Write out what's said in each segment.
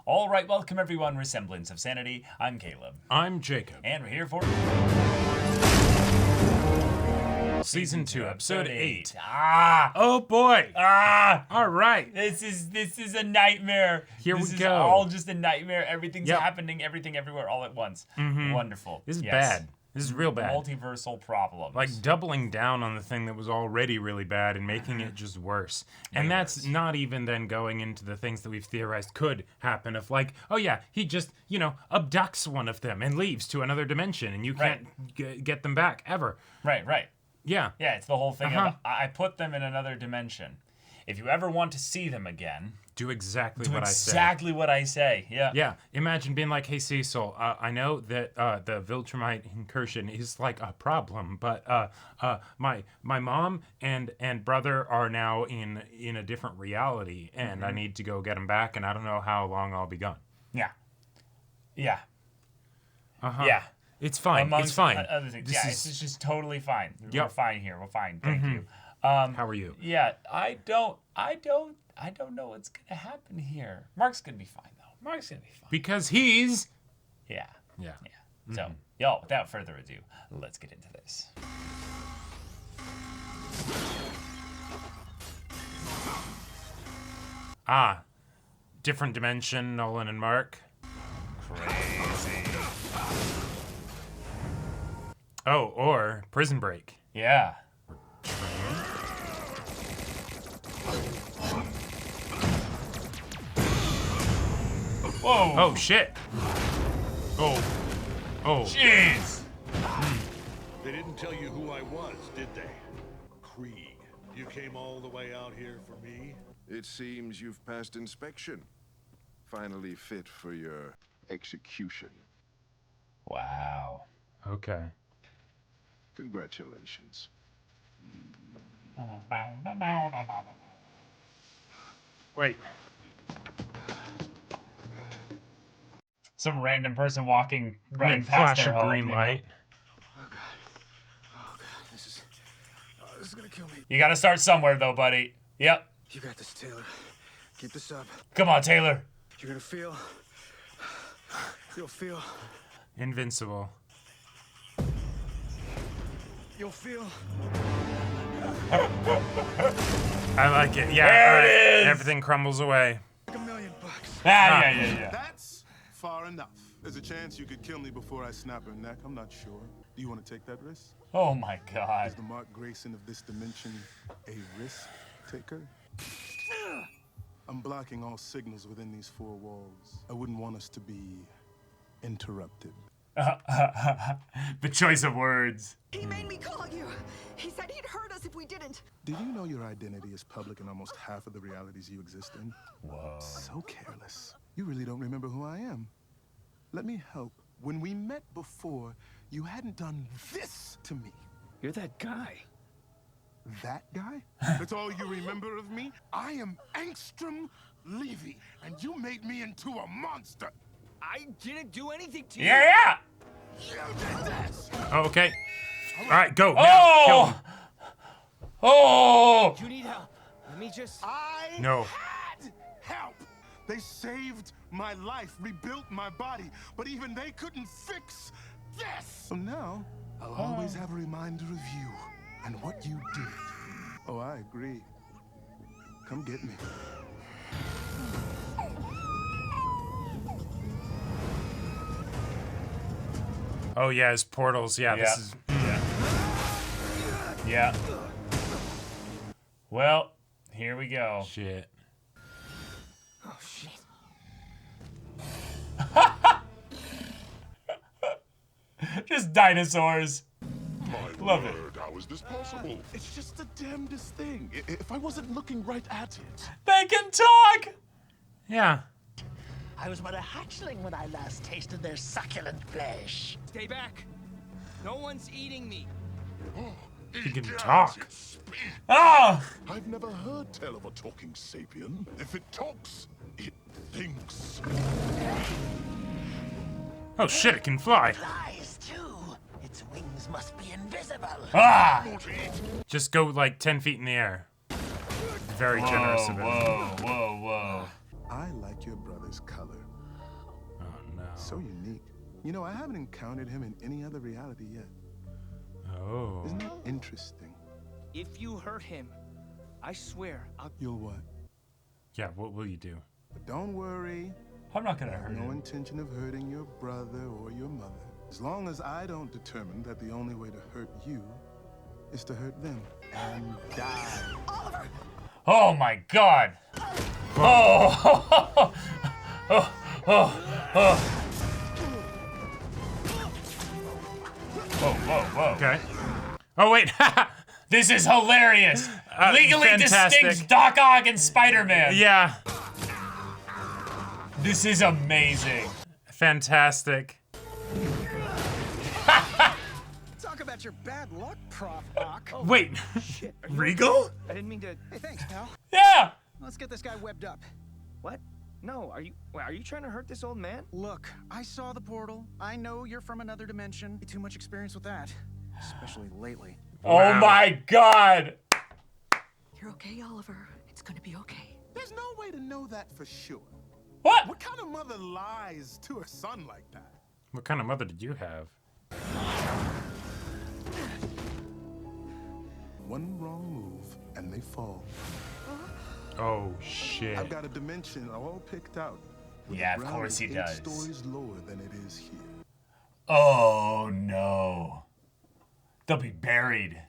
All right, welcome everyone. Semblance of Sanity. I'm Caleb. I'm Jacob. And we're here for Season 2, Episode 8. Ah! Oh boy! Ah! All right. This is a nightmare. Here we This is go. all just a nightmare. Everything's Yep. happening, everything everywhere, all at once. Wonderful. This is Yes. bad. This is real bad. Multiversal problems. Like doubling down on the thing that was already really bad and making it just worse. And that's worse. not even then going into the things that we've theorized could happen. If like, oh yeah, he just, abducts one of them and leaves to another dimension and you can't get them back ever. Right. Yeah. Yeah, it's the whole thing of I put them in another dimension. If you ever want to see them again, Do exactly do what I say. exactly what I say. Yeah. Yeah, imagine being like, hey Cecil, I know that the Viltrumite incursion is like a problem, but my mom and brother are now in a different reality, and I need to go get them back, and I don't know how long I'll be gone. Yeah. Yeah. It's fine. Amongst it's fine. Other things. It's just totally fine. We're Yep. fine here. We're fine. Thank you. How are you? Yeah, I don't know what's gonna happen here. Mark's gonna be fine though. Mark's gonna be fine. Because he's... Yeah. Yeah. So, y'all, without further ado, let's get into this. Different dimension, Nolan and Mark. Crazy. Oh, or Prison Break. Yeah. Whoa. Oh, shit. Oh. Jeez. They didn't tell you who I was, did they? Krieg. You came all the way out here for me? It seems you've passed inspection. Finally fit for your execution. Wow. Okay. Congratulations. Wait. Some random person walking right past Flash their a home, green you know? light. Oh god, this is gonna kill me. You gotta start somewhere though, buddy. Yep. You got this, Taylor. Keep this up. Come on, Taylor. You're gonna feel. You'll feel. Invincible. You'll feel. I like it. Yeah, There all right. it is. Everything crumbles away. Like $1 million. Yeah. That's far enough. There's a chance you could kill me before I snap her neck. I'm not sure. Do you want to take that risk? Oh my God. Is the Mark Grayson of this dimension a risk taker? I'm blocking all signals within these four walls. I wouldn't want us to be interrupted. The choice of words. He made me call you. He said he'd hurt us if we didn't. Did you know your identity is public in almost half of the realities you exist in? Whoa. So careless. You really don't remember who I am. Let me help. When we met before, you hadn't done this to me. You're that guy. That guy? That's all you remember of me? I am Angstrom Levy, and you made me into a monster. I didn't do anything to you. Yeah. You did this! Oh, okay. All right, go. Now, kill him. Oh. You need help. Let me just... I No. had help. They saved my life, rebuilt my body, but even they couldn't fix this. So now, I'll always have a reminder of you and what you did. Oh, I agree. Come get me. Oh yeah, his portals. Yeah, this is. Yeah. Well, here we go. Shit. Oh, shit. Just dinosaurs. Love it. How is this possible? It's just the damnedest thing. If I wasn't looking right at it. They can talk. Yeah. I was but a hatchling when I last tasted their succulent flesh. Stay back. No one's eating me. He can talk. Oh. I've never heard tell of a talking sapien. If it talks, it thinks. Oh shit, it can fly. Flies too. Its wings must be invisible. Ah. Just go like 10 feet in the air. Very generous of him. Whoa. I like your brother's color. so unique. You know, I haven't encountered him in any other reality yet. Oh. Isn't that interesting? If you hurt him, I swear I'll... You'll what? Yeah, what will you do? But don't worry. I'm not gonna I have hurt no him. intention of hurting your brother or your mother. As long as I don't determine that the only way to hurt you is to hurt them and die. Oliver! Oh my god! Oh! Oh! Oh! Whoa, whoa, whoa. Okay. Oh, wait. This is hilarious! Legally fantastic. distinct Doc Ock and Spider-Man! Yeah. This is amazing. Fantastic. Talk about your bad luck, Prof. Ock. Oh, Wait. Shit, are you Regal? okay? I didn't mean to... hey, thanks, pal. Yeah! Let's get this guy webbed up. What? No, are you trying to hurt this old man? Look, I saw the portal. I know you're from another dimension. Too much experience with that, especially lately. Oh Wow. my god! You're okay, Oliver. It's gonna be okay. There's no way to know that for sure. What? What kind of mother lies to her son like that? What kind of mother did you have? One wrong move and they fall. Oh, shit. I've got a dimension all picked out. where the Yeah, of ground course is he 8 does. stories lower than it is here. Oh no. They'll be buried.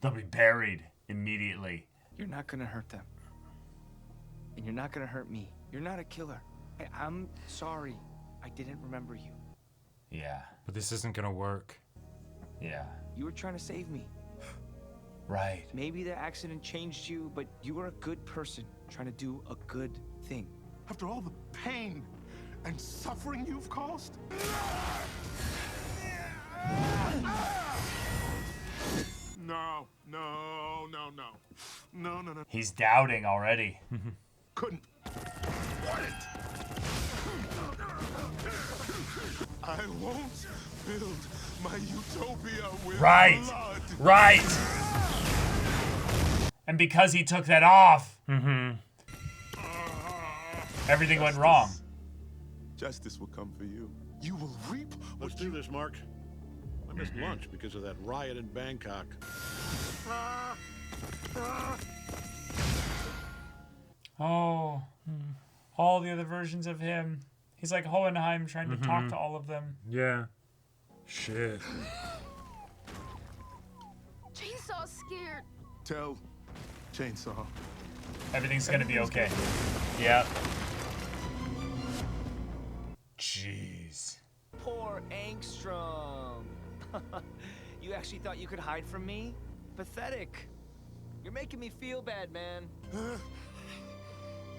They'll be buried immediately. You're not gonna hurt them. And you're not gonna hurt me. You're not a killer. I'm sorry. I didn't remember you. Yeah, But this isn't gonna work. yeah. You were trying to save me. Right. Maybe the accident changed you, but you were a good person trying to do a good thing. After all the pain and suffering you've caused? No, no, no, no. No, no, no. He's doubting already. Couldn't. Wouldn't. I won't build my utopia with Right. blood. Right. And because he took that off, everything went wrong. Justice will come for you. You will reap Let's do this, Mark. I missed lunch because of that riot in Bangkok. Oh. All the other versions of him. He's like Hohenheim trying to talk to all of them. Yeah. Shit. Chainsaw's scared. Tell Chainsaw. Everything's gonna be okay. Yep. Jeez. Poor Angstrom. You actually thought you could hide from me? Pathetic. You're making me feel bad, man.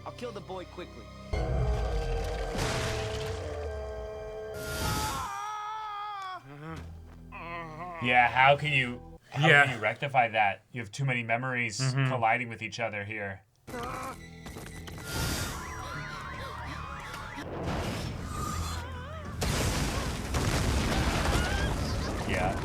I'll kill the boy quickly. Yeah, how can you Yeah. can you rectify that? You have too many memories colliding with each other here. Yeah.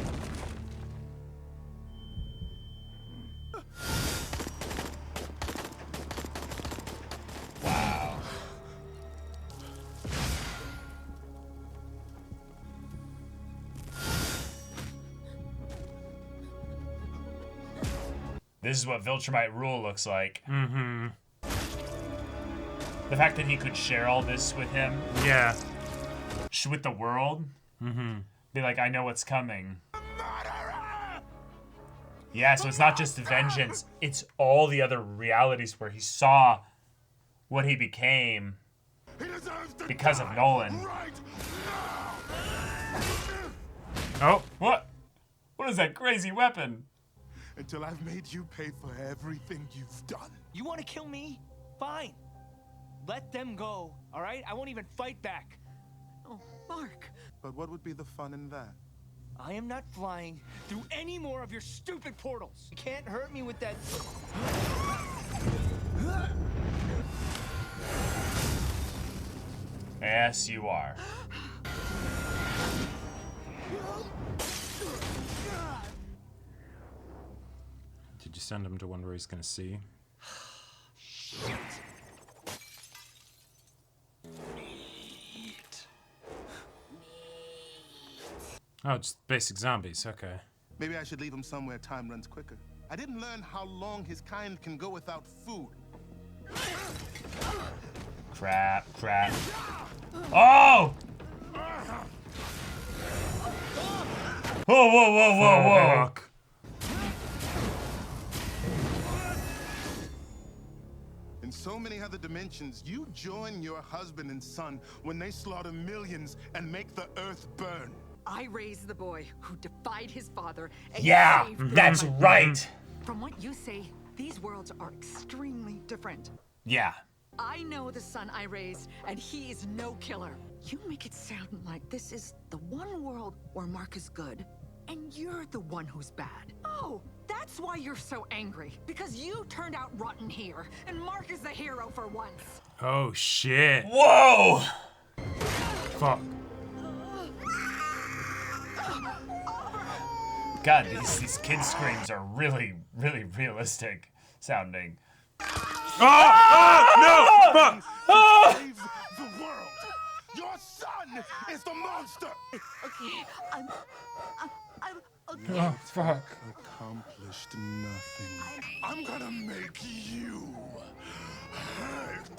Wow. This is what Viltrumite rule looks like. Mm-hmm. The fact that he could share all this with him, Yeah. with the world, Mm-hmm. be like, I know what's coming. Yeah, so it's not just vengeance, it's all the other realities where he saw what he became because of Nolan. Oh. What? What is that crazy weapon? Until I've made you pay for everything you've done. You want to kill me? Fine. Let them go, all right? I won't even fight back. Oh, Mark. But what would be the fun in that? I am not flying through any more of your stupid portals. You can't hurt me with that. Yes, you are. Did you send him to one where he's gonna see? Oh, just basic zombies. Okay. Maybe I should leave him somewhere time runs quicker. I didn't learn how long his kind can go without food. Crap. Oh! Whoa. Fuck. In so many other dimensions, you join your husband and son when they slaughter millions and make the earth burn. I raised the boy who defied his father and Yeah, saved that's my- right. From what you say, these worlds are extremely different. Yeah. I know the son I raised, and he is no killer. You make it sound like this is the one world where Mark is good, and you're the one who's bad. Oh, that's why you're so angry. Because you turned out rotten here, and Mark is the hero for once. Oh shit. Whoa! Fuck. God, these kid screams are really realistic sounding. No! Fuck! Save the world. Your son is the monster. Okay, I'm okay. Oh, fuck. Accomplished nothing. I'm gonna make you hurt.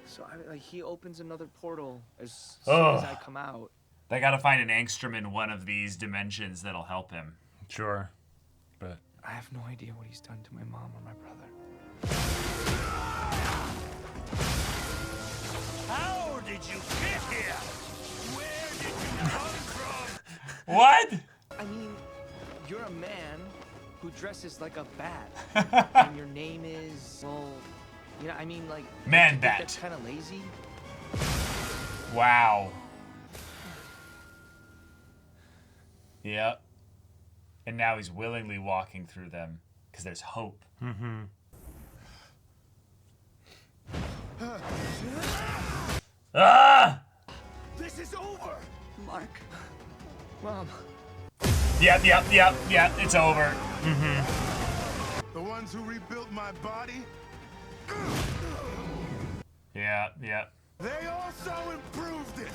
So he opens another portal as Oh. soon as I come out. They gotta find an angstrom in one of these dimensions that'll help him. Sure. But I have no idea what he's done to my mom or my brother. How did you get here? Where did you come from? What? I mean, you're a man who dresses like a bat, and your name is, well, you know, I mean, like, Man don't you think bat. That's kind of lazy. Wow. Yep. And now he's willingly walking through them because there's hope. mm-hmm. Ah! This is over. Mark. Mom. Yep. It's over. The ones who rebuilt my body, Yeah. they also improved it.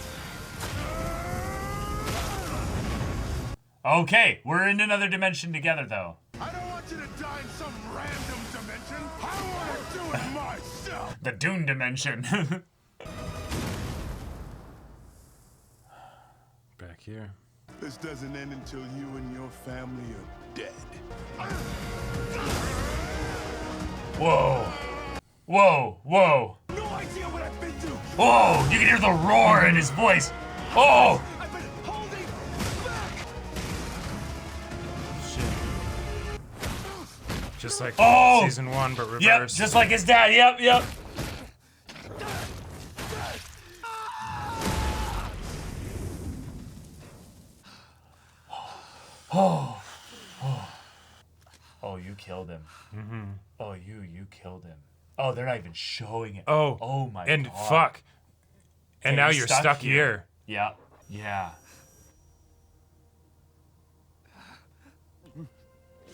Okay, we're in another dimension together, though. I don't want you to die in some random dimension. I want to do it myself. The Dune dimension. Back here. This doesn't end until you and your family are dead. Whoa. No idea what I've been through. Whoa, you can hear the roar in his voice. Oh! I've been holding back. Shit. Just like Oh! season 1, but Yep, reversed. just like his dad. Yep. Oh, you killed him. Mm-hmm. Oh, you killed him. Oh, they're not even showing it. Oh. Oh my and god. fuck. And Yeah, now he's you're stuck here. Yeah.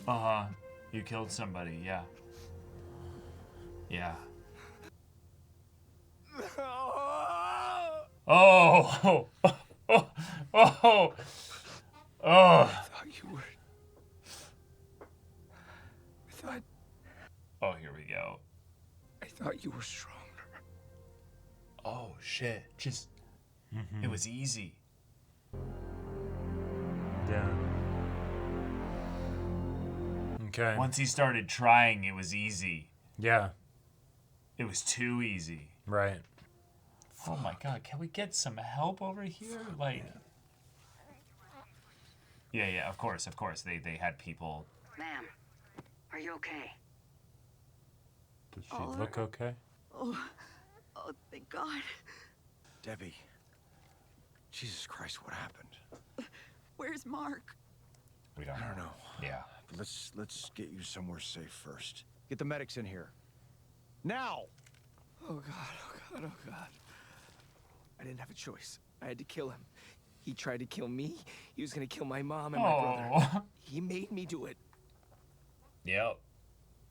Uh-huh. You killed somebody, yeah. Oh. Oh. I thought you were. Oh, here we go. I thought you were stronger. Oh shit. Just it was easy. Yeah. Okay. Once he started trying, it was easy. Yeah. It was too easy. Right. Oh my god, can we get some help over here? Like Yeah, of course. They had people. Ma'am, are you okay? Does she look okay? Oh, thank God. Debbie. Jesus Christ, what happened? Where's Mark? We don't I don't know. Yeah. But let's get you somewhere safe first. Get the medics in here. Now! Oh God. I didn't have a choice. I had to kill him. He tried to kill me. He was gonna kill my mom and my brother. Oh. He made me do it. Yep.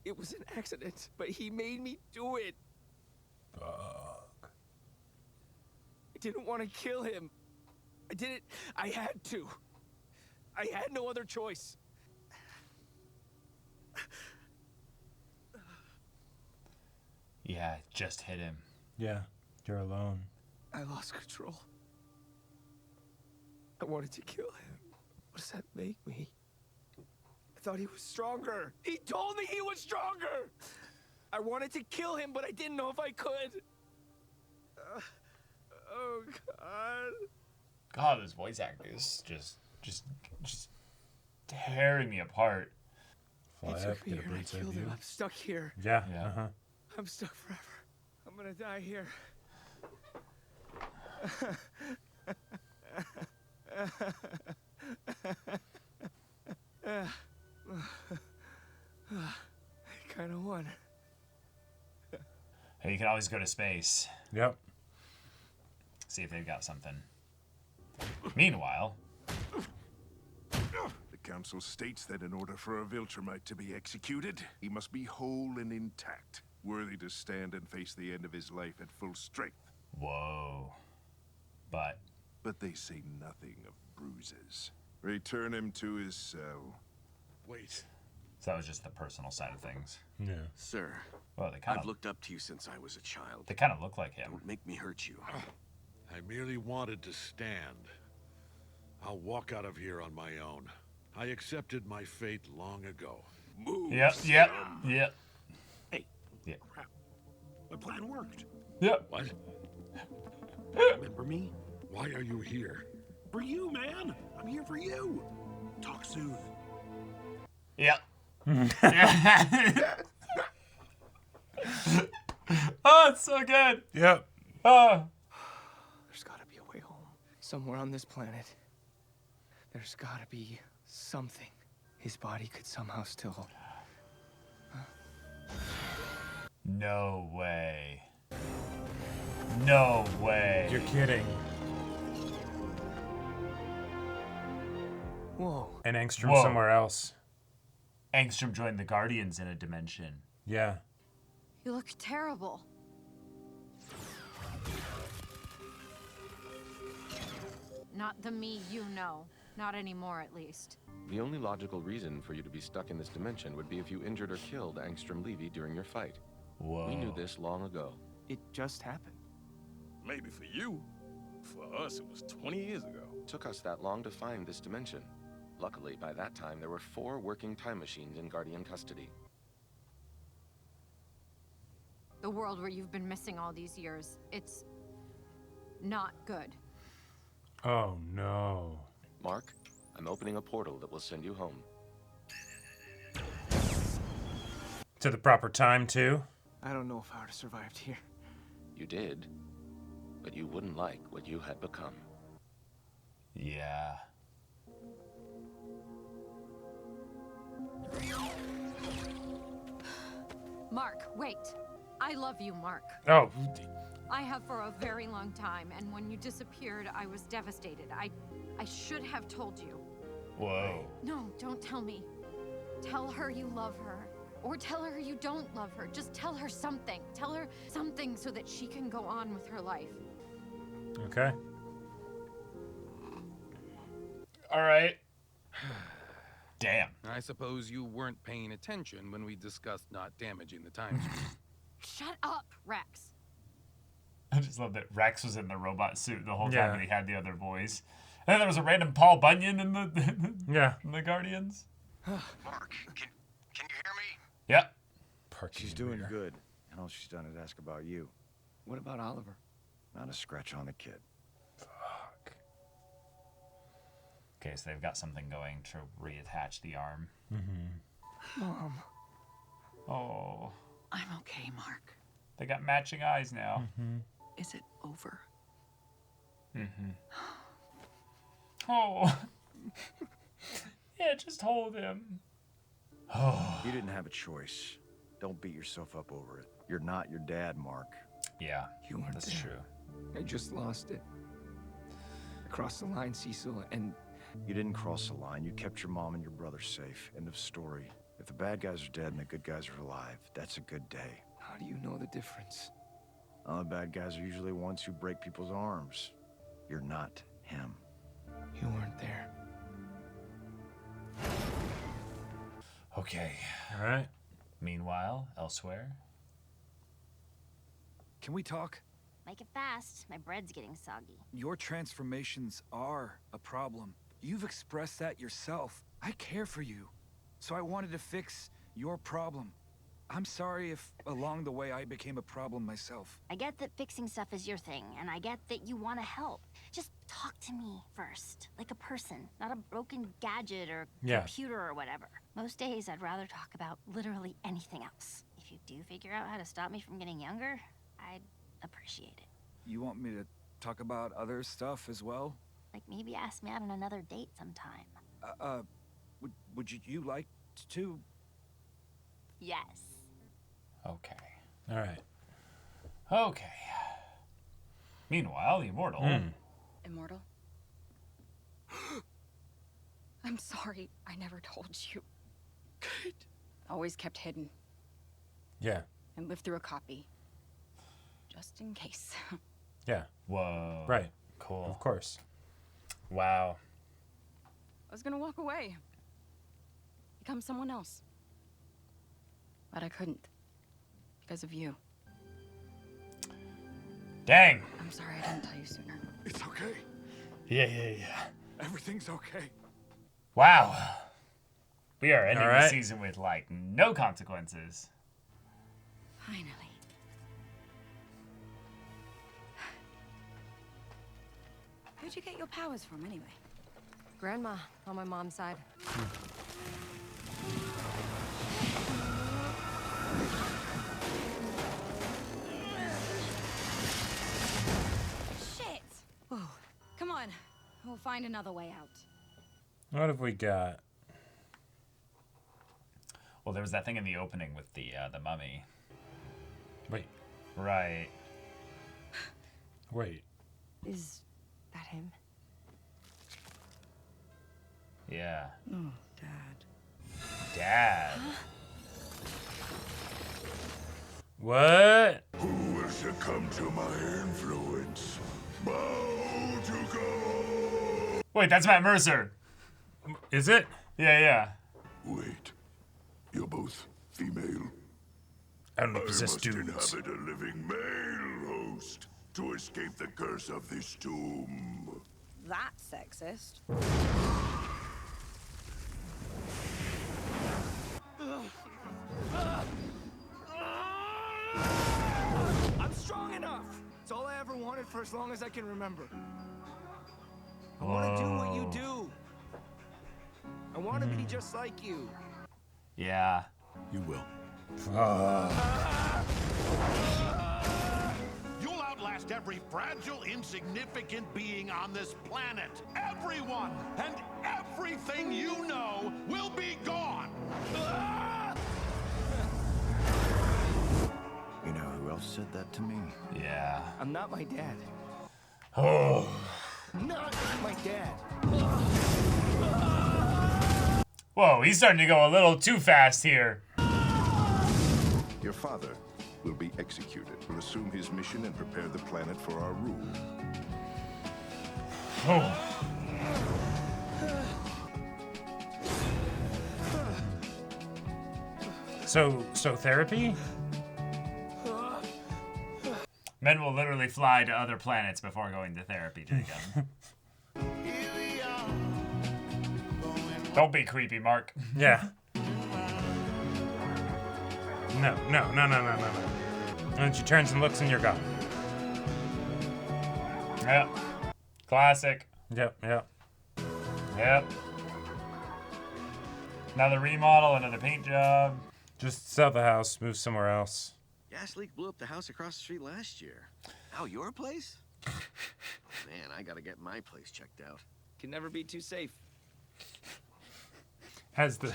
It was an accident, but he made me do it. Fuck. I didn't want to kill him. I did it. I had to. I had no other choice. Yeah, it just hit him. Yeah, you're alone. I lost control. I wanted to kill him. What does that make me? I thought he was stronger. He told me he was stronger. I wanted to kill him, but I didn't know if I could. Oh, God. God, this voice actor is just tearing me apart. He took me here and I killed him. I'm stuck here. Yeah. I'm stuck forever. I'm gonna die here. I kind of won. Hey, you can always go to space. Yep. See if they've got something. Meanwhile, The council states that in order for a Viltrumite to be executed, he must be whole and intact, worthy to stand and face the end of his life at full strength. whoa. But they say nothing of bruises. Return him to his cell. Wait. So that was just the personal side of things. Yeah. Sir, Well, they kind I've of looked up to you since I was a child. they kind of look like him. Don't make me hurt you. I merely wanted to stand. I'll walk out of here on my own. I accepted my fate long ago. Move. Yep. Hey. Yeah. Crap. My plan worked. Yep. What? Remember me? Why are you here? For you, man. I'm here for you. Talk soon. Yep. Oh, it's so good. Yep. Oh. There's gotta be a way home. Somewhere on this planet. There's gotta be something. His body could somehow still... No way. No way. You're kidding. Whoa. And Angstrom Whoa. somewhere else. Angstrom joined the Guardians in a dimension. Yeah. You look terrible. Not the me you know. Not anymore, at least. The only logical reason for you to be stuck in this dimension would be if you injured or killed Angstrom Levy during your fight. Whoa. We knew this long ago. It just happened. Maybe for you. For us, it was 20 years ago. It took us that long to find this dimension. Luckily, by that time, there were 4 working time machines in Guardian custody. The world where you've been missing all these years. It's not good. Oh, no. Mark, I'm opening a portal that will send you home. To the proper time, too? I don't know if I would have survived here. You did, but you wouldn't like what you had become. Yeah. Mark, wait. I love you, Mark. Oh. I have for a very long time, and when you disappeared, I was devastated. I should have told you. Whoa. No, don't tell me. Tell her you love her. Or tell her you don't love her. Just tell her something. Tell her something so that she can go on with her life. Okay. All right. Damn. I suppose you weren't paying attention when we discussed not damaging the time stream. Shut up, Rex. I just love that Rex was in the robot suit the whole time Yeah. and he had the other voice. And then there was a random Paul Bunyan in the Yeah. in the Guardians. Mark, can you hear me? Yep. She's doing good. And all she's done is ask about you. What about Oliver? Not a scratch on the kid. Fuck. Okay, so they've got something going to reattach the arm. Mm-hmm. Mom. Oh. I'm okay, Mark. They got matching eyes now. Mm-hmm. Is it over? Mm-hmm. Oh. Yeah, just hold him. Oh. You didn't have a choice. Don't beat yourself up over it. You're not your dad, Mark. Yeah, You weren't that's there. true. I just lost it. I crossed the line, Cecil, and... You didn't cross the line. You kept your mom and your brother safe. End of story. If the bad guys are dead and the good guys are alive, that's a good day. How do you know the difference? The bad guys are usually ones who break people's arms. You're not him. You weren't there. Okay. All right. Meanwhile, elsewhere. Can we talk? Make it fast. My bread's getting soggy. Your transformations are a problem. You've expressed that yourself. I care for you, so I wanted to fix your problem. I'm sorry if along the way I became a problem myself. I get that fixing stuff is your thing, and I get that you want to help. Just talk to me first, like a person, not a broken gadget or computer or whatever. Most days I'd rather talk about literally anything else. If you do figure out how to stop me from getting younger, I'd appreciate it. You want me to talk about other stuff as well? Like maybe ask me out on another date sometime. Would you like to? Yes. Okay. All right. Okay. Meanwhile, the Immortal. Immortal? I'm sorry I never told you. Good. Always kept hidden. Yeah. And lived through a copy. Just in case. Yeah. Whoa. Right. Cool. Of course. Wow. I was gonna walk away. Become someone else. But I couldn't. Because of you. Dang. I'm sorry I didn't tell you sooner. It's okay. Yeah. Everything's okay. Wow. We are ending All the right. season with, like, no consequences. Finally. Where'd you get your powers from, anyway? Grandma, on my mom's side. Shit! Whoa. Come on. We'll find another way out. What have we got? Well, there was that thing in the opening with the mummy. Wait. Right. Wait. Is that him? Yeah. Oh, Dad. Dad. What? Who will succumb to my influence? Bow to go. Wait, that's Matt Mercer. Is it? Yeah. Wait. You're both female? I don't know, I possess must dudes. inhabit a living male host to escape the curse of this tomb. That's sexist. I'm strong enough! It's all I ever wanted for as long as I can remember. I want to do what you do. I want to be just like you. Yeah. You will. You'll outlast every fragile, insignificant being on this planet. Everyone and everything you know will be gone. You know who else said that to me? Yeah. I'm not my dad. Oh. Not my dad. Whoa, he's starting to go a little too fast here. Your father will be executed. Will assume his mission and prepare the planet for our rule. Oh. So therapy? Men will literally fly to other planets before going to therapy, Jacob. Don't be creepy, Mark. Yeah. No. And she turns and looks and you're gone. Yep. Classic. Yep. Yep. Another remodel, another paint job. Just sell the house, move somewhere else. Gas leak blew up the house across the street last year. How, your place? Man, I gotta get my place checked out. Can never be too safe. As the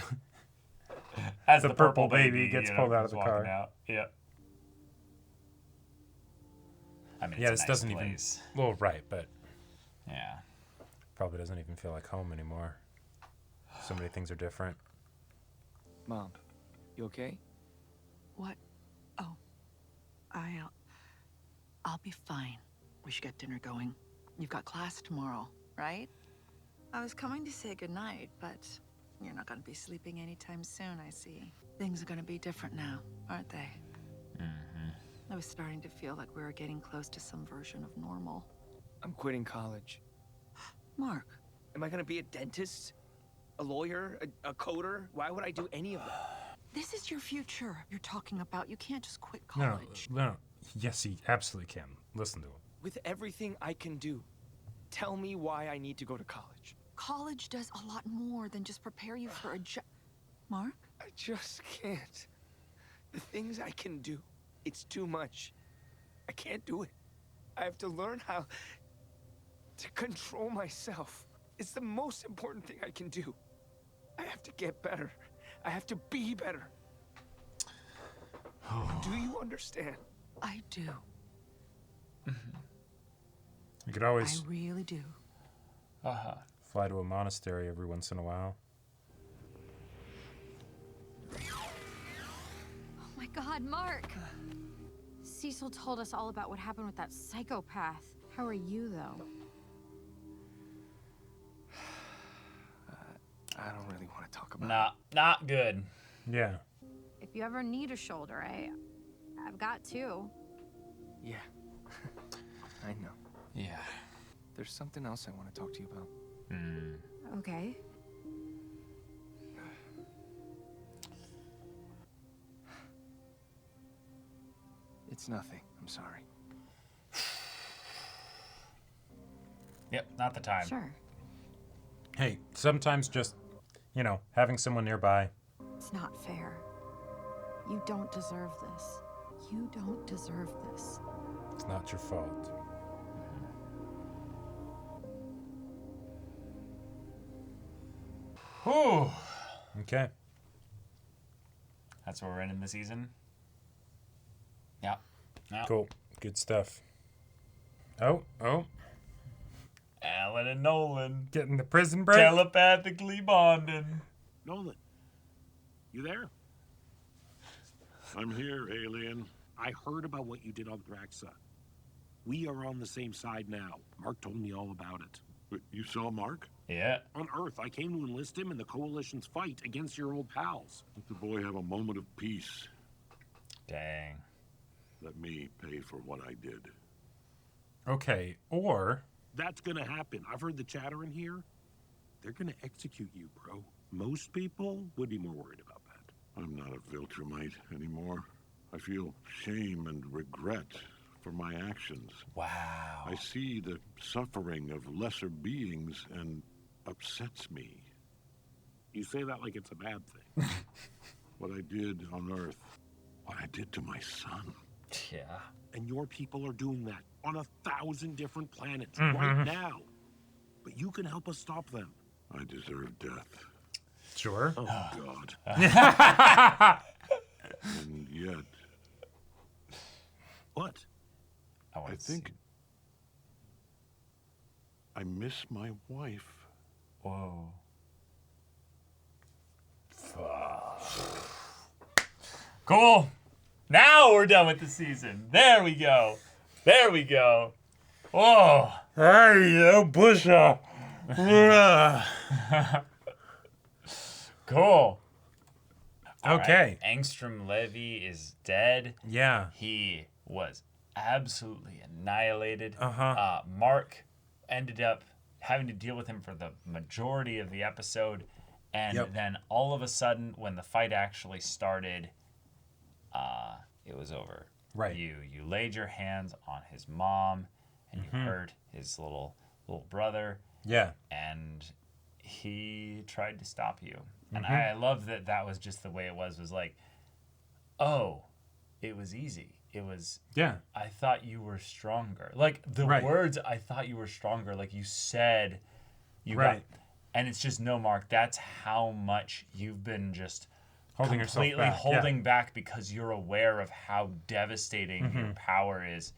the purple baby gets pulled out of the car. Out. Yep. I mean, Yeah, it's this a nice doesn't place. even. Well, right, but yeah, probably doesn't even feel like home anymore. So many things are different. Mom, you okay? What? Oh, I'll be fine. We should get dinner going. You've got class tomorrow, right? I was coming to say goodnight, but you're not gonna be sleeping anytime soon, I see. Things are gonna be different now, aren't they? I was starting to feel like we were getting close to some version of normal. I'm quitting college. Mark. Am I gonna be a dentist? A lawyer? A coder? Why would I do any of that? This is your future you're talking about. You can't just quit No, college. no. Yes, he absolutely can. Listen to him. With everything I can do, tell me why I need to go to college. College does a lot more than just prepare you for a job. Mark? I just can't. The things I can do, it's too much. I can't do it. I have to learn how to control myself. It's the most important thing I can do. I have to get better. I have to be better. Do you understand? I do. You could always I really do. fly to a monastery every once in a while. Oh my God, Mark! Cecil told us all about what happened with that psychopath. How are you, though? I don't really want to talk about it. Not good. Yeah. If you ever need a shoulder, I've got two. Yeah. I know. Yeah. There's something else I want to talk to you about. Okay. It's nothing. I'm sorry. Yep, not the time. Sure. Hey, sometimes just, having someone nearby. It's not fair. You don't deserve this. You don't deserve this. It's not your fault. Whew. Okay. That's where we're ending the season. Yeah. Cool. Good stuff. Oh. Alan and Nolan getting the prison break. Telepathically bonding. Nolan, you there? I'm here, alien. I heard about what you did on Thraxa. We are on the same side now. Mark told me all about it. But you saw Mark? Yeah. On Earth, I came to enlist him in the Coalition's fight against your old pals. Let the boy have a moment of peace. Dang. Let me pay for what I did. Okay, or... That's gonna happen. I've heard the chatter in here. They're gonna execute you, bro. Most people would be more worried about that. I'm not a Viltrumite anymore. I feel shame and regret for my actions. Wow. I see the suffering of lesser beings and upsets me. You say that like it's a bad thing. What I did on Earth, what I did to my son. Yeah. And your people are doing that on 1,000 different planets Mm-hmm. right now. But you can help us stop them. I deserve death. Sure. Oh, God. And yet... What? I think... I miss my wife. Whoa. Cool. Now we're done with the season. There we go. There we go. Whoa. Hey, Busha. Cool. Okay. Right. Angstrom Levy is dead. Yeah. He was absolutely annihilated. Uh-huh. Mark ended up having to deal with him for the majority of the episode. And then all of a sudden, when the fight actually started, it was over. Right. You laid your hands on his mom, and you hurt his little brother. Yeah. And he tried to stop you. And I love that was just the way it was like, oh, it was easy. It was, yeah. I thought you were stronger. Like, the words, I thought you were stronger, like you said, you got, and it's just, no, Mark, that's how much you've been just holding yourself completely back. holding back because you're aware of how devastating your power is.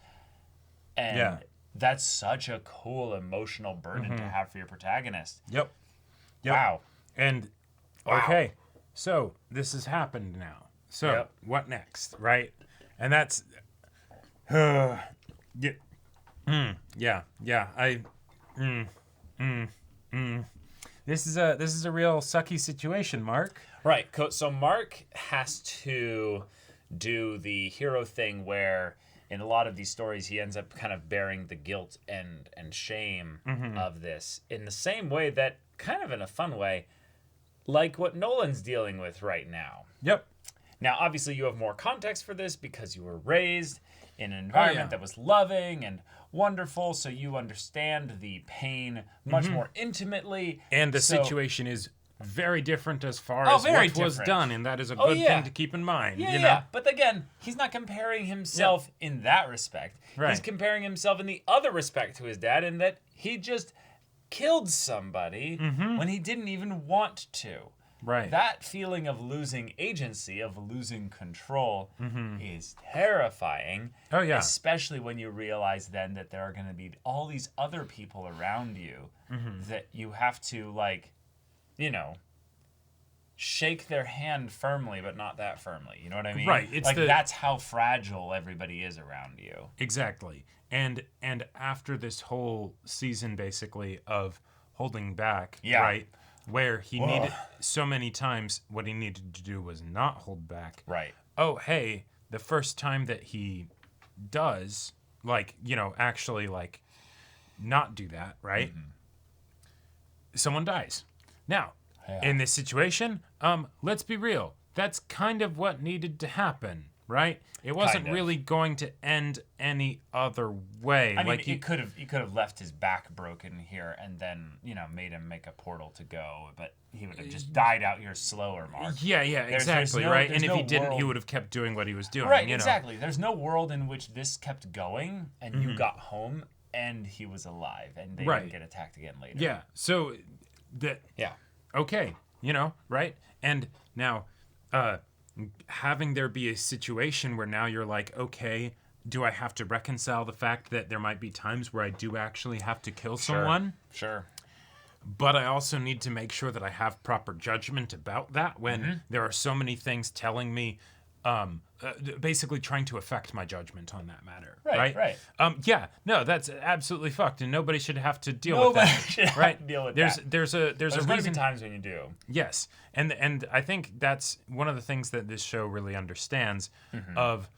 And that's such a cool emotional burden to have for your protagonist. Yep. Wow. And, okay, so this has happened now. So what next, right? And that's, this is a real sucky situation, Mark. Right. So Mark has to do the hero thing where in a lot of these stories he ends up kind of bearing the guilt and shame of this in the same way that, kind of in a fun way, like what Nolan's dealing with right now. Yep. Now, obviously, you have more context for this because you were raised in an environment that was loving and wonderful, so you understand the pain much more intimately. And the situation is very different as far as what was done, and that is a good thing to keep in mind. Yeah, you know? yeah. But again, he's not comparing himself in that respect. Right. He's comparing himself in the other respect to his dad, in that he just killed somebody when he didn't even want to. Right. That feeling of losing agency, of losing control, is terrifying. Oh, yeah. Especially when you realize then that there are going to be all these other people around you that you have to, like, you know, shake their hand firmly, but not that firmly. You know what I mean? Right. It's like, that's how fragile everybody is around you. Exactly. And after this whole season, basically, of holding back, right, where he needed so many times, what he needed to do was not hold back. Right. Oh, hey, the first time that he does, like, you know, actually, like, not do that, right? Someone dies. Now, in this situation, let's be real. That's kind of what needed to happen, right? It wasn't really going to end any other way. I mean, he could have left his back broken here and then, you know, made him make a portal to go, but he would have just died out here slower, Mark. Yeah, exactly, right? And if he didn't, he would have kept doing what he was doing. Right, you know? exactly. There's no world in which this kept going and you got home and he was alive and they didn't get attacked again later. Yeah, so that... Yeah. Okay, you know, right? And now... having there be a situation where now you're like, okay, do I have to reconcile the fact that there might be times where I do actually have to kill someone? Sure. But I also need to make sure that I have proper judgment about that when there are so many things telling me, basically trying to affect my judgment on that matter. Right. Yeah, no, that's absolutely fucked, and nobody should have to deal with that. Should have to deal with that. There's a There's reason. times when you do. Yes, and I think that's one of the things that this show really understands of,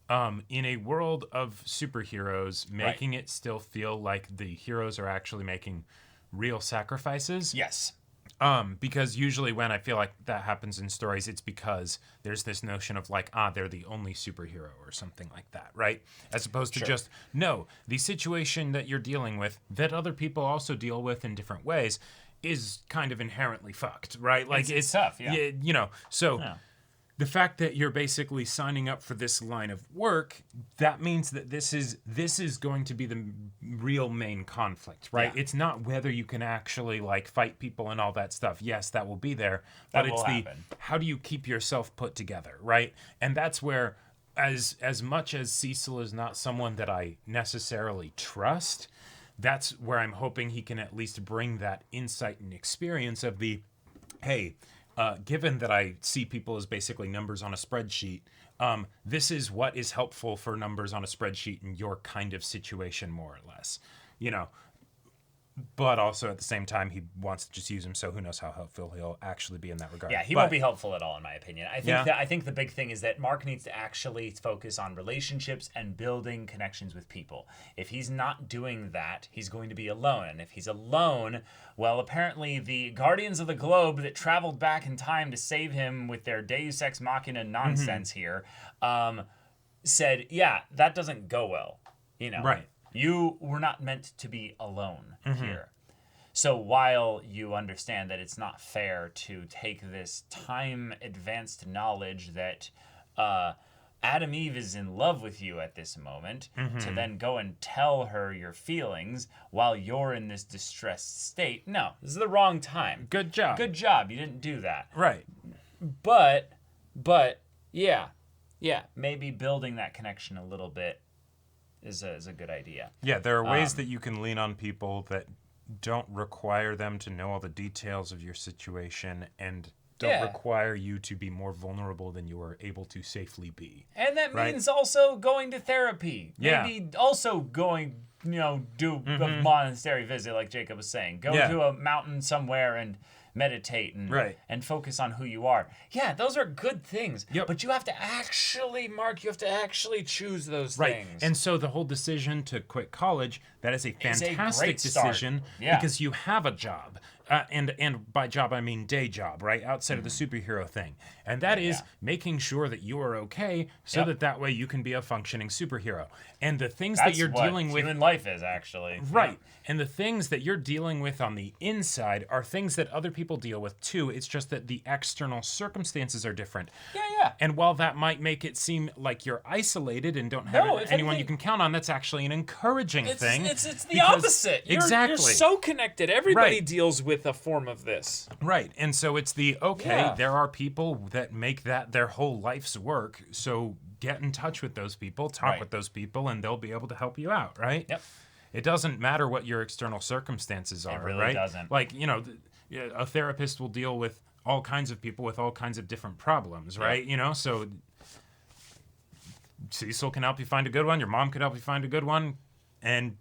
in a world of superheroes, making it still feel like the heroes are actually making real sacrifices. Yes. Because usually when I feel like that happens in stories, it's because there's this notion of like, they're the only superhero or something like that, right? As opposed to just, no, the situation that you're dealing with that other people also deal with in different ways is kind of inherently fucked, right? Like it's tough, you know, so... Yeah. The fact that you're basically signing up for this line of work, that means that this is going to be the real main conflict, right? Yeah. It's not whether you can actually like fight people and all that stuff. Yes, that will be there, but it's how do you keep yourself put together, right? And that's where, as much as Cecil is not someone that I necessarily trust, that's where I'm hoping he can at least bring that insight and experience of the, hey, given that I see people as basically numbers on a spreadsheet, this is what is helpful for numbers on a spreadsheet in your kind of situation, more or less, you know. But also at the same time, he wants to just use him, so who knows how helpful he'll actually be in that regard. Yeah, he won't be helpful at all, in my opinion. I think the big thing is that Mark needs to actually focus on relationships and building connections with people. If he's not doing that, he's going to be alone. And if he's alone, well, apparently the Guardians of the Globe that traveled back in time to save him with their Deus Ex Machina nonsense here said, yeah, that doesn't go well. You know, right. You were not meant to be alone here. So while you understand that it's not fair to take this time-advanced knowledge that Adam Eve is in love with you at this moment, to then go and tell her your feelings while you're in this distressed state, no, this is the wrong time. Good job. Good job. You didn't do that. Right. But yeah, maybe building that connection a little bit is a good idea. Yeah, there are ways that you can lean on people that don't require them to know all the details of your situation and don't require you to be more vulnerable than you are able to safely be. And that means also going to therapy. Yeah. Maybe also going do a monastery visit, like Jacob was saying. Go to a mountain somewhere and meditate and focus on who you are. Yeah, those are good things. Yep. But you have to actually, Mark, choose those things. And so the whole decision to quit college, that is a fantastic decision because you have a job. And by job, I mean day job, right? Outside of the superhero thing. And that is making sure that you are okay so that way you can be a functioning superhero. And the things that you're dealing with... human life is, actually. Right. And the things that you're dealing with on the inside are things that other people deal with too. It's just that the external circumstances are different. Yeah. And while that might make it seem like you're isolated and don't have anyone you can count on, that's actually an encouraging thing. It's the opposite. You're so connected. Everybody deals with a form of this. Right. And so it's there are people that make that their whole life's work. So get in touch with those people, talk with those people, and they'll be able to help you out, right? Yep. It doesn't matter what your external circumstances are, it really right? Doesn't. Like, a therapist will deal with all kinds of people with all kinds of different problems, right? So Cecil can help you find a good one. Your mom could help you find a good one, and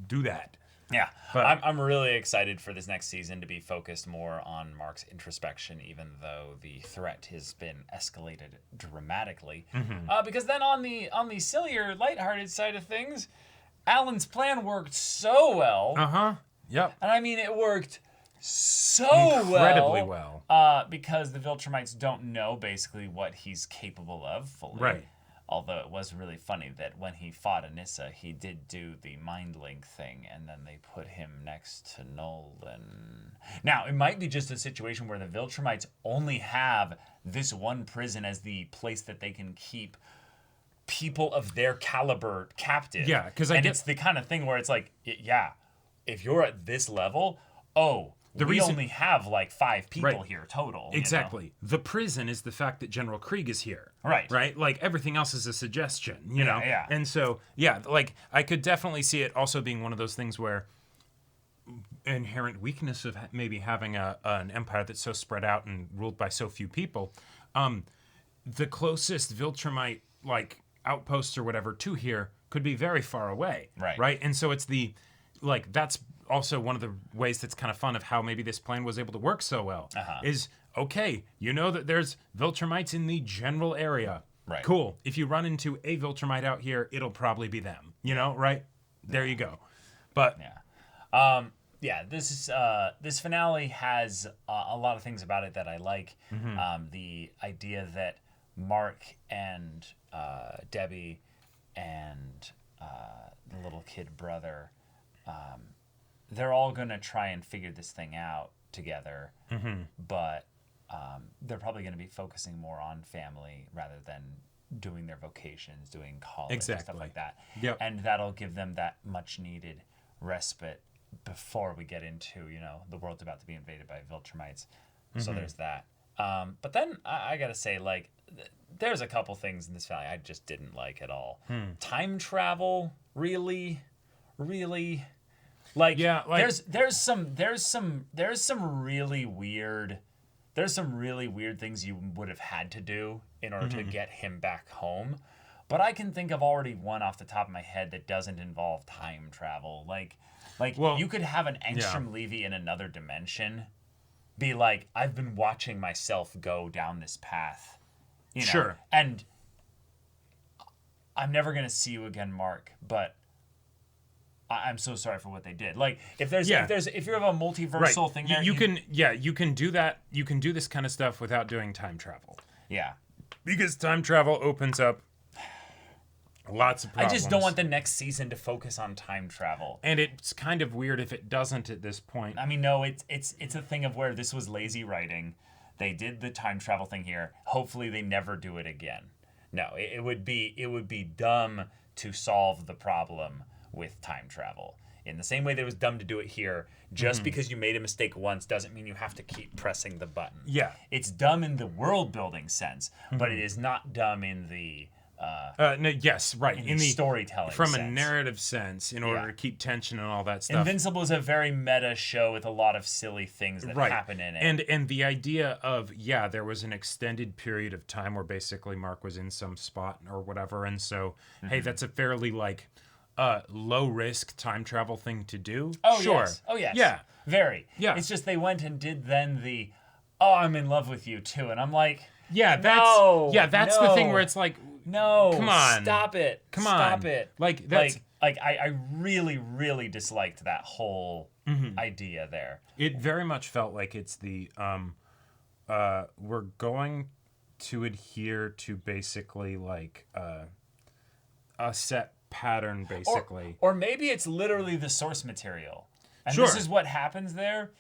do that. Yeah, but I'm really excited for this next season to be focused more on Mark's introspection, even though the threat has been escalated dramatically. Because then on the sillier, lighthearted side of things, Alan's plan worked so well. Yep. And I mean, it worked so incredibly well. Because the Viltrumites don't know basically what he's capable of fully. Right. Although it was really funny that when he fought Anissa, he did do the mind link thing, and then they put him next to Nolan. Now, it might be just a situation where the Viltrumites only have this one prison as the place that they can keep people of their caliber captive. Yeah, because it's the kind of thing where it's like, if you're at this level, we only have like 5 people here total. Exactly. The prison is the fact that General Krieg is here. Right. Right? Like, everything else is a suggestion, you know? Yeah. And so, like, I could definitely see it also being one of those things where inherent weakness of maybe having an empire that's so spread out and ruled by so few people, the closest Viltrumite, like, outposts or whatever to here could be very far away. Right? And so it's that's also one of the ways that's kind of fun of how maybe this plan was able to work so well is, okay, that there's Viltrumites in the general area. Right. Cool. If you run into a Viltrumite out here, it'll probably be them, right? There you go. But this finale has a lot of things about it that I like. The idea that Mark and Debbie and the little kid brother, they're all going to try and figure this thing out together, but they're probably going to be focusing more on family rather than doing their vocations, doing college and stuff like that. Yep. And that'll give them that much needed respite before we get into, the world's about to be invaded by Viltrumites. So there's that. But then I got to say, like, there's a couple things in this finale I just didn't like at all. Time travel, really? Like, there's some really weird things you would have had to do in order to get him back home. But I can think of already one off the top of my head that doesn't involve time travel. You could have an Angstrom Levy in another dimension be like, I've been watching myself go down this path. Sure. And I'm never gonna see you again, Mark, but I'm so sorry for what they did. Like, if you have a multiversal thing there, you can do that. You can do this kind of stuff without doing time travel. Yeah, because time travel opens up lots of problems. I just don't want the next season to focus on time travel. And it's kind of weird if it doesn't at this point. I mean, no, it's a thing of where this was lazy writing. They did the time travel thing here. Hopefully, they never do it again. No, it would be dumb to solve the problem with time travel. In the same way that it was dumb to do it here, just because you made a mistake once doesn't mean you have to keep pressing the button. Yeah. It's dumb in the world building sense, but it is not dumb in the in the storytelling from sense. A narrative sense, in order to keep tension and all that stuff. Invincible is a very meta show with a lot of silly things that happen in it. And the idea of there was an extended period of time where basically Mark was in some spot or whatever, and so hey, that's a fairly low risk time travel thing to do. Oh, sure. Yes. Oh, yes. Yeah. Very. Yeah. It's just they went and did then the, oh, I'm in love with you too. And I'm like, yeah, that's the thing where it's like, no, come on. Stop it. Come Stop on. it. Like, that's... I really, really disliked that whole idea there. It very much felt like it's the, we're going to adhere to basically like a set pattern, basically. Or maybe it's literally the source material. And Sure. this is what happens there.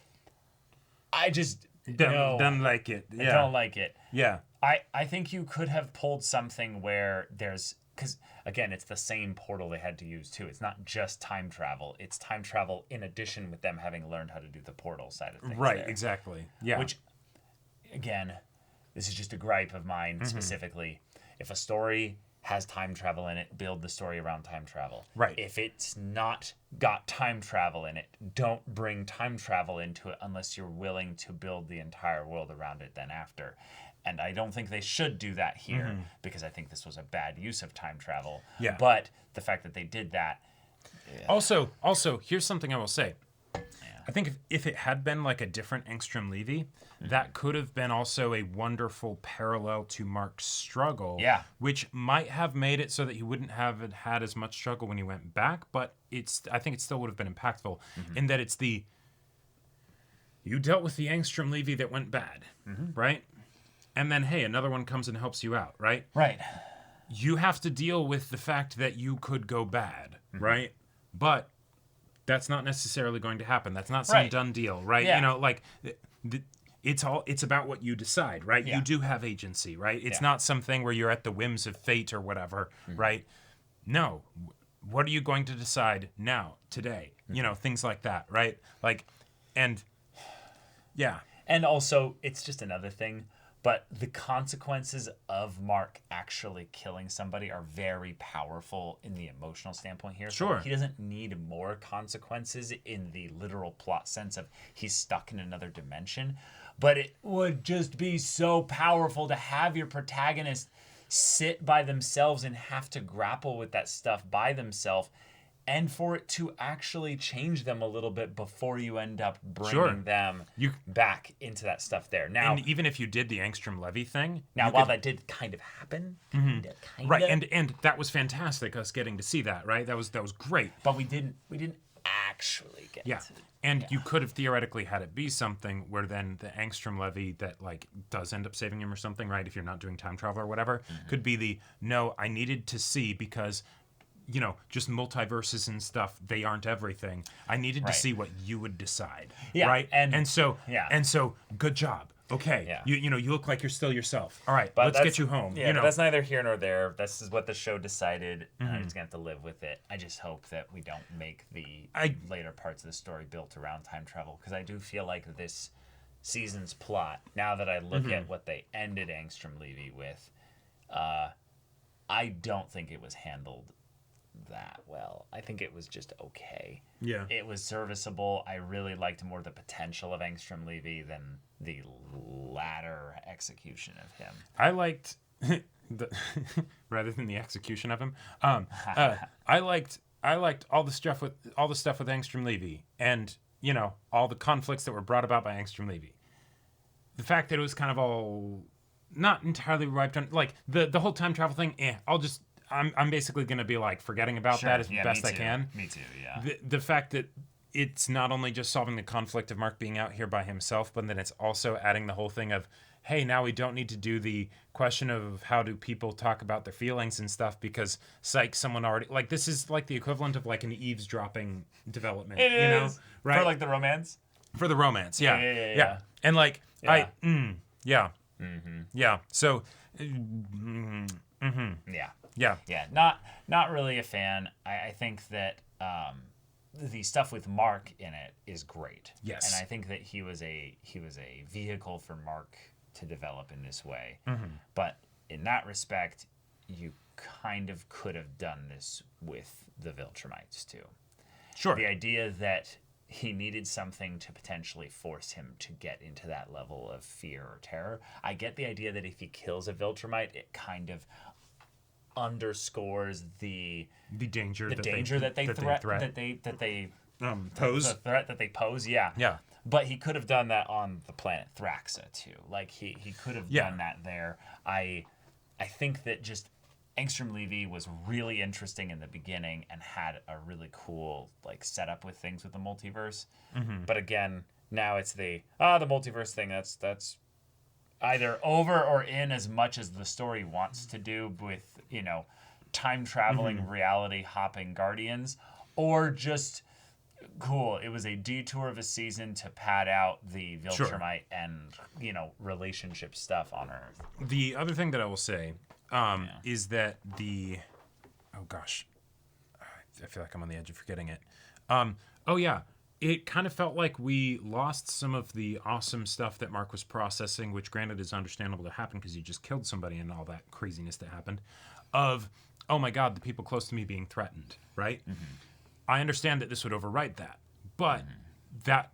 I just don't like it. Yeah. I don't like it. Yeah. I think you could have pulled something where there's, because again, it's the same portal they had to use too. It's not just time travel. It's time travel in addition with them having learned how to do the portal side of things. Right, there. exactly. Yeah. Which, again, this is just a gripe of mine specifically. If a story has time travel in it, build the story around time travel. Right. If it's not got time travel in it, don't bring time travel into it unless you're willing to build the entire world around it then after. And I don't think they should do that here because I think this was a bad use of time travel. Yeah. But the fact that they did that. Yeah. Also, here's something I will say. I think if it had been like a different Engstrom Levy, that could have been also a wonderful parallel to Mark's struggle. Yeah. Which might have made it so that he wouldn't have had as much struggle when he went back, but I think it still would have been impactful in that it's you dealt with the Engstrom Levy that went bad, right? And then, hey, another one comes and helps you out, right? Right. You have to deal with the fact that you could go bad, right? But that's not necessarily going to happen. That's not some done deal, right? Yeah. You know, like it's about what you decide, right? Yeah. You do have agency, right? It's not something where you're at the whims of fate or whatever, right? No. What are you going to decide now, today? You know, things like that, right? Like, and yeah. And also, it's just another thing. But the consequences of Mark actually killing somebody are very powerful in the emotional standpoint here. Sure. So he doesn't need more consequences in the literal plot sense of he's stuck in another dimension. But it would just be so powerful to have your protagonist sit by themselves and have to grapple with that stuff by themselves. And for it to actually change them a little bit before you end up bringing them back into that stuff there. Now, and even if you did the Engstrom Levy thing. Now, while that did kind of happen, right, and that was fantastic. Us getting to see that, right? That was great. But we didn't actually get. Yeah, and you could have theoretically had it be something where then the Engstrom Levy that like does end up saving him or something, right? If you're not doing time travel or whatever, could be no. I needed to see because. You know, just multiverses and stuff, they aren't everything. I needed to see what you would decide. Yeah, right? And so good job. Okay. Yeah. You know, you look like you're still yourself. All right, but let's get you home. Yeah, you know. But that's neither here nor there. This is what the show decided, and I'm just gonna have to live with it. I just hope that we don't make the later parts of the story built around time travel, because I do feel like this season's plot, now that I look at what they ended Engstrom Levy with, I don't think it was handled that well. I think it was just okay. Yeah. It was serviceable. I really liked more the potential of Engstrom Levy than the latter execution of him. I liked rather than the execution of him. I liked all the stuff with Engstrom Levy, and you know, all the conflicts that were brought about by Engstrom Levy. The fact that it was kind of all not entirely wiped on, like the whole time travel thing. I'm basically going to be like forgetting about that as best I can. Me too, yeah. The fact that it's not only just solving the conflict of Mark being out here by himself, but then it's also adding the whole thing of, hey, now we don't need to do the question of how do people talk about their feelings and stuff because, psych, someone already, like, this is like the equivalent of like an eavesdropping development. It is. Know? Right? For like the romance? For the romance, yeah. Yeah. And like, yeah. Yeah. So, Yeah. Not really a fan. I think that the stuff with Mark in it is great. Yes. And I think that he was a vehicle for Mark to develop in this way. But in that respect, you kind of could have done this with the Viltrumites too. Sure. The idea that he needed something to potentially force him to get into that level of fear or terror. I get the idea that if he kills a Viltrumite, it kind of underscores the danger that they pose, the threat that they pose. Yeah. But he could have done that on the planet Thraxa too. Like he could have done that there. I think that just Angstrom Levy was really interesting in the beginning and had a really cool like setup with things with the multiverse. But again, now it's the multiverse thing. That's either over or in as much as the story wants to do with, you know, time traveling, reality hopping Guardians, or just cool. It was a detour of a season to pad out the Viltrumite and, you know, relationship stuff on Earth. The other thing that I will say is that oh gosh, I feel like I'm on the edge of forgetting it. It kind of felt like we lost some of the awesome stuff that Mark was processing, which granted is understandable to happen because he just killed somebody and all that craziness that happened. Of, oh my God, the people close to me being threatened, right? I understand that this would overwrite that, but that,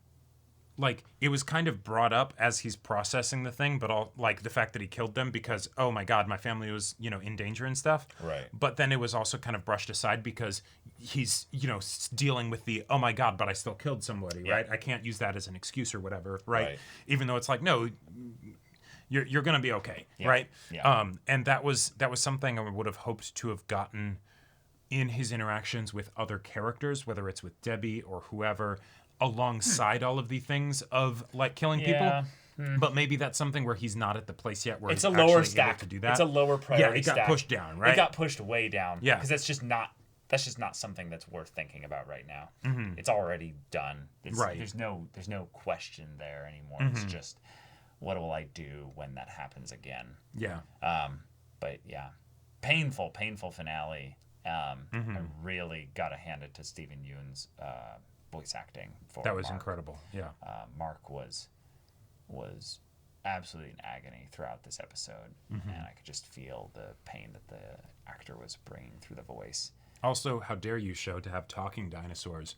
like, it was kind of brought up as he's processing the thing, but all, like, the fact that he killed them because, oh my God, my family was, you know, in danger and stuff. Right. But then it was also kind of brushed aside because he's, you know, dealing with the, oh my God, but I still killed somebody, right? I can't use that as an excuse or whatever, right? Even though it's like, no, you're going to be okay, right? And that was something I would have hoped to have gotten in his interactions with other characters, whether it's with Debbie or whoever, alongside all of the things of like killing people. But maybe that's something where he's not at the place yet where it's he's a lower actually stack able to do that. It's a lower priority. It got stack. pushed down, right? It got pushed way down. Yeah, because that's just not something that's worth thinking about right now. It's already done. There's no question there anymore. It's just, what will I do when that happens again? But yeah, painful finale. I really gotta hand it to Stephen Yeun's voice acting for that was Mark. Incredible. Mark was absolutely in agony throughout this episode, and I could just feel the pain that the actor was bringing through the voice. Also, how dare you, show, to have talking dinosaurs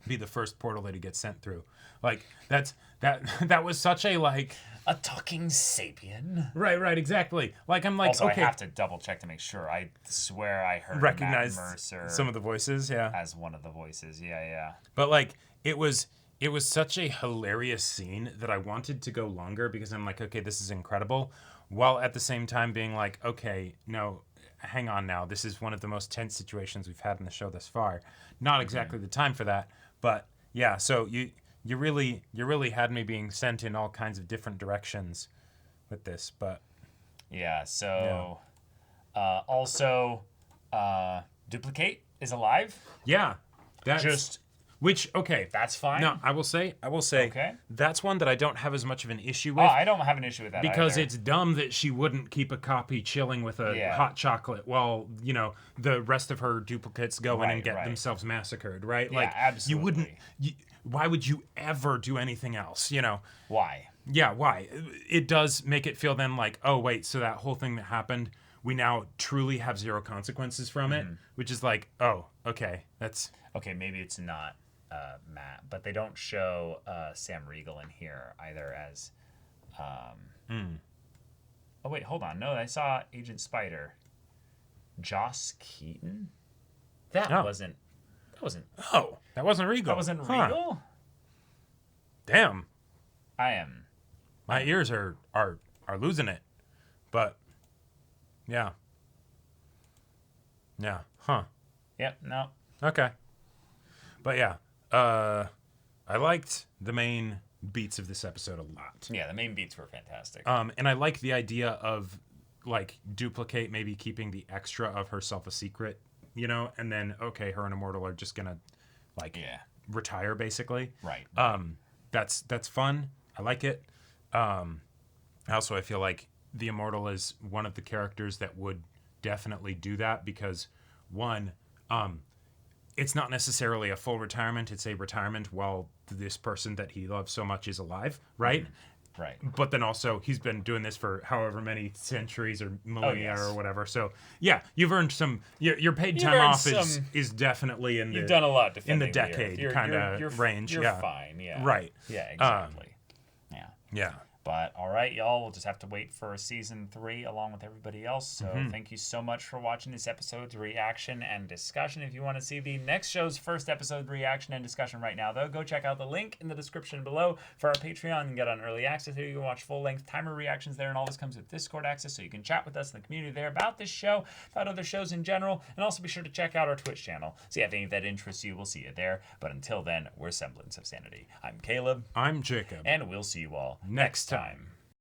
be the first portal that he gets sent through? Like that was such a like a talking sapien. Right, exactly. Like I'm like, also, okay. I have to double check to make sure. I swear I heard recognized Matt Mercer some of the voices, as one of the voices. Yeah. But like it was such a hilarious scene that I wanted to go longer because I'm like, okay, this is incredible, while at the same time being like, okay, no, hang on now. This is one of the most tense situations we've had in the show thus far. Not exactly the time for that, but yeah. So you really had me being sent in all kinds of different directions with this, but yeah. So also, Duplicate is alive. Yeah, that's just. Which, okay. That's fine. No, I will say, okay. That's one that I don't have as much of an issue with. Oh, I don't have an issue with that because either. it's dumb that she wouldn't keep a copy chilling with a hot chocolate while, you know, the rest of her duplicates go in and get themselves massacred, right? Yeah, like, absolutely. You wouldn't, why would you ever do anything else, you know? Why? Yeah, why? It does make it feel then like, oh, wait, so that whole thing that happened, we now truly have zero consequences from it, which is like, oh, okay, that's... Okay, maybe it's not Matt, but they don't show Sam Riegel in here either as... Oh, wait, hold on. No, I saw Agent Spider. Joss Keaton? That wasn't... Oh, that wasn't Riegel. That wasn't Riegel? Damn. I am... My ears are losing it. But, yeah. Yeah. Huh. Yep, no. Okay. But yeah, I liked the main beats of this episode a lot. Yeah, the main beats were fantastic. And I like the idea of, like, Duplicate maybe keeping the extra of herself a secret, you know, and then, okay, her and Immortal are just gonna, like, retire, basically. Right. That's fun. I like it. Also, I feel like the Immortal is one of the characters that would definitely do that because, one, it's not necessarily a full retirement. It's a retirement while this person that he loves so much is alive, right? Right. But then also, he's been doing this for however many centuries or millennia or whatever. So, yeah, you've earned some... Your paid time off is definitely in the... You've done a lot in the decade kind of range. You're yeah. fine, yeah. Right. Yeah, exactly. Yeah. But all right, y'all, we'll just have to wait for season 3 along with everybody else. So thank you so much for watching this episode's reaction and discussion. If you want to see the next show's first episode reaction and discussion right now, though, go check out the link in the description below for our Patreon and get on early access. Here you can watch full-length timer reactions there, and all this comes with Discord access, so you can chat with us in the community there about this show, about other shows in general, and also be sure to check out our Twitch channel. See if any of that interests you. We'll see you there. But until then, we're Semblance of Sanity. I'm Caleb. I'm Jacob. And we'll see you all next time.